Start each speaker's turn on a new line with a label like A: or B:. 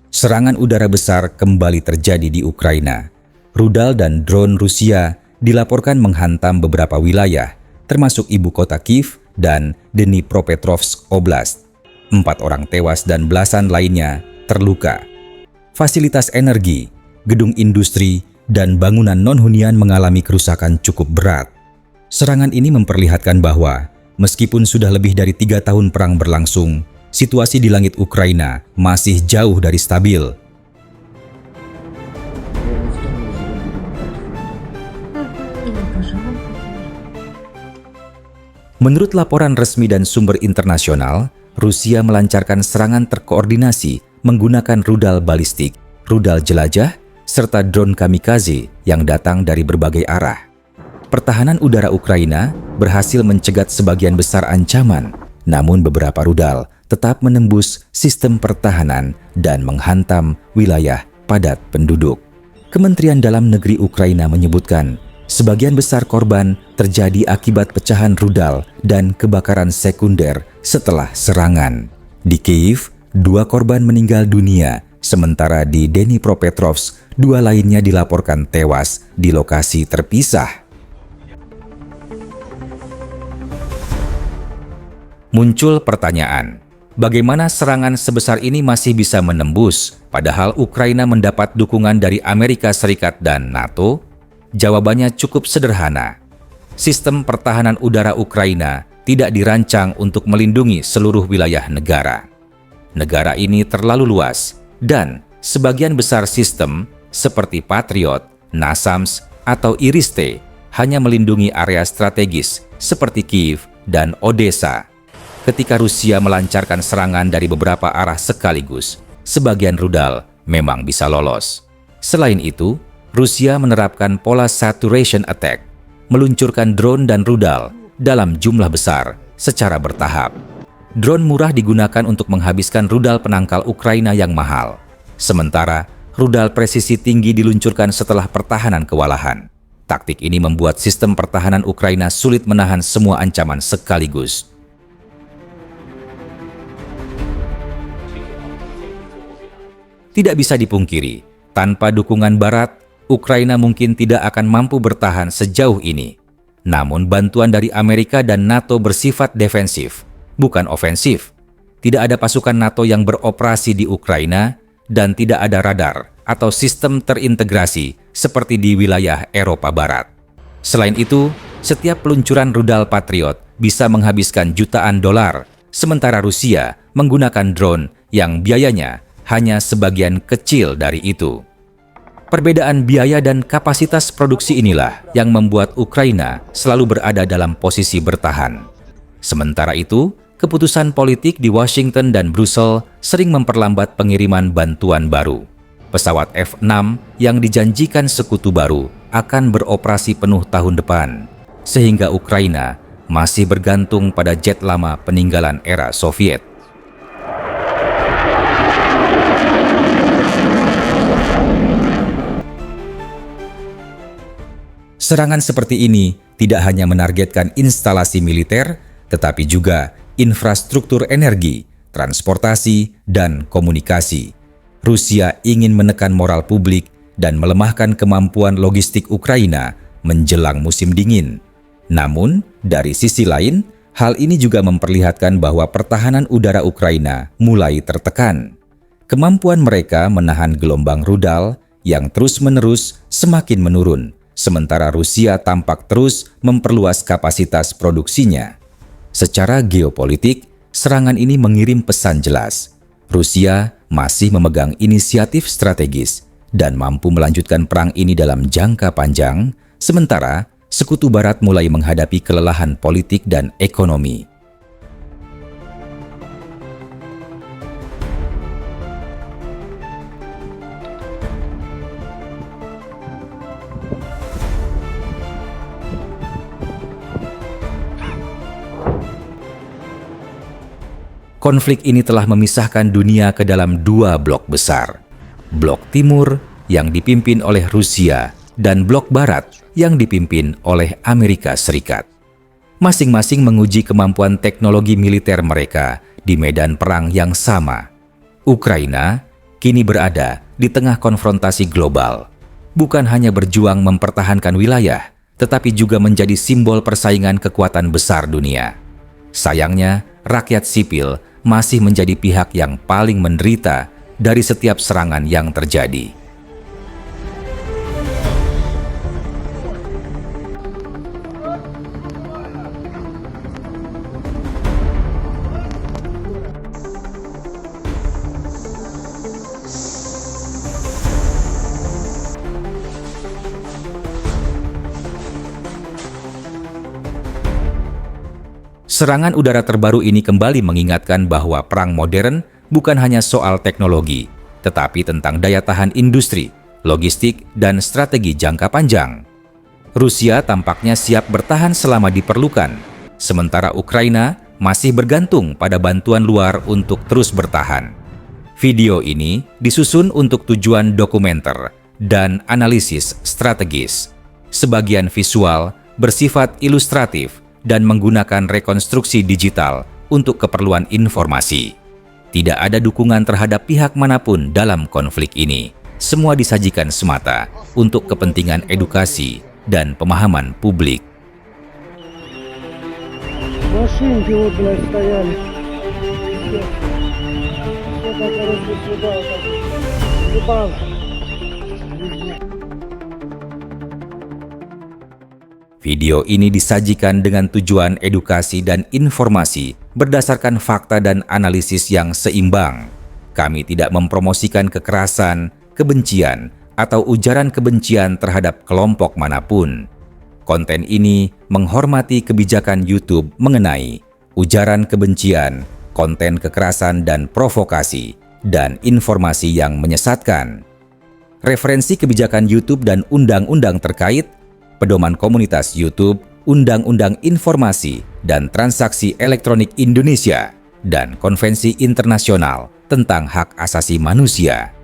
A: Serangan udara besar kembali terjadi di Ukraina. Rudal dan drone Rusia dilaporkan menghantam beberapa wilayah, termasuk ibu kota Kiev dan Dnipropetrovsk Oblast. 4 orang tewas dan belasan lainnya terluka. Fasilitas energi, gedung industri, dan bangunan non-hunian mengalami kerusakan cukup berat. Serangan ini memperlihatkan bahwa meskipun sudah lebih dari 3 tahun perang berlangsung, situasi di langit Ukraina masih jauh dari stabil. Menurut laporan resmi dan sumber internasional, Rusia melancarkan serangan terkoordinasi menggunakan rudal balistik, rudal jelajah, serta drone kamikaze yang datang dari berbagai arah. Pertahanan udara Ukraina berhasil mencegat sebagian besar ancaman, namun beberapa rudal tetap menembus sistem pertahanan dan menghantam wilayah padat penduduk. Kementerian Dalam Negeri Ukraina menyebutkan, sebagian besar korban terjadi akibat pecahan rudal dan kebakaran sekunder setelah serangan. Di Kiev, 2 korban meninggal dunia, sementara di Dnipropetrovsk, 2 lainnya dilaporkan tewas di lokasi terpisah. Muncul pertanyaan, bagaimana serangan sebesar ini masih bisa menembus, padahal Ukraina mendapat dukungan dari Amerika Serikat dan NATO? Jawabannya cukup sederhana. Sistem pertahanan udara Ukraina tidak dirancang untuk melindungi seluruh wilayah negara. Negara ini terlalu luas, dan sebagian besar sistem seperti Patriot, NASAMS, atau IRIS-T hanya melindungi area strategis seperti Kiev dan Odessa. Ketika Rusia melancarkan serangan dari beberapa arah sekaligus, sebagian rudal memang bisa lolos. Selain itu, Rusia menerapkan pola saturation attack, meluncurkan drone dan rudal dalam jumlah besar secara bertahap. Drone murah digunakan untuk menghabiskan rudal penangkal Ukraina yang mahal. Sementara, rudal presisi tinggi diluncurkan setelah pertahanan kewalahan. Taktik ini membuat sistem pertahanan Ukraina sulit menahan semua ancaman sekaligus. Tidak bisa dipungkiri, tanpa dukungan Barat, Ukraina mungkin tidak akan mampu bertahan sejauh ini. Namun bantuan dari Amerika dan NATO bersifat defensif, bukan ofensif. Tidak ada pasukan NATO yang beroperasi di Ukraina dan tidak ada radar atau sistem terintegrasi seperti di wilayah Eropa Barat. Selain itu, setiap peluncuran rudal Patriot bisa menghabiskan jutaan dolar, sementara Rusia menggunakan drone yang biayanya hanya sebagian kecil dari itu. Perbedaan biaya dan kapasitas produksi inilah yang membuat Ukraina selalu berada dalam posisi bertahan. Sementara itu, keputusan politik di Washington dan Brussel sering memperlambat pengiriman bantuan baru. Pesawat F-6 yang dijanjikan sekutu baru akan beroperasi penuh tahun depan, sehingga Ukraina masih bergantung pada jet lama peninggalan era Soviet. Serangan seperti ini tidak hanya menargetkan instalasi militer, tetapi juga infrastruktur energi, transportasi, dan komunikasi. Rusia ingin menekan moral publik dan melemahkan kemampuan logistik Ukraina menjelang musim dingin. Namun, dari sisi lain, hal ini juga memperlihatkan bahwa pertahanan udara Ukraina mulai tertekan. Kemampuan mereka menahan gelombang rudal yang terus-menerus semakin menurun, sementara Rusia tampak terus memperluas kapasitas produksinya. Secara geopolitik, serangan ini mengirim pesan jelas. Rusia masih memegang inisiatif strategis dan mampu melanjutkan perang ini dalam jangka panjang, sementara Sekutu Barat mulai menghadapi kelelahan politik dan ekonomi. Konflik ini telah memisahkan dunia ke dalam 2 blok besar. Blok Timur yang dipimpin oleh Rusia dan Blok Barat yang dipimpin oleh Amerika Serikat. Masing-masing menguji kemampuan teknologi militer mereka di medan perang yang sama. Ukraina kini berada di tengah konfrontasi global. Bukan hanya berjuang mempertahankan wilayah, tetapi juga menjadi simbol persaingan kekuatan besar dunia. Sayangnya, rakyat sipil masih menjadi pihak yang paling menderita dari setiap serangan yang terjadi. Serangan udara terbaru ini kembali mengingatkan bahwa perang modern bukan hanya soal teknologi, tetapi tentang daya tahan industri, logistik, dan strategi jangka panjang. Rusia tampaknya siap bertahan selama diperlukan, sementara Ukraina masih bergantung pada bantuan luar untuk terus bertahan. Video ini disusun untuk tujuan dokumenter dan analisis strategis. Sebagian visual bersifat ilustratif dan menggunakan rekonstruksi digital untuk keperluan informasi. Tidak ada dukungan terhadap pihak manapun dalam konflik ini. Semua disajikan semata untuk kepentingan edukasi dan pemahaman publik.
B: Машинки вот, блядь, стояли. Все так, короче, сюда, так. Ебан.
A: Video ini disajikan dengan tujuan edukasi dan informasi berdasarkan fakta dan analisis yang seimbang. Kami tidak mempromosikan kekerasan, kebencian, atau ujaran kebencian terhadap kelompok manapun. Konten ini menghormati kebijakan YouTube mengenai ujaran kebencian, konten kekerasan dan provokasi, dan informasi yang menyesatkan. Referensi kebijakan YouTube dan undang-undang terkait, Pedoman Komunitas YouTube, Undang-Undang Informasi dan Transaksi Elektronik Indonesia, dan Konvensi Internasional tentang Hak Asasi Manusia.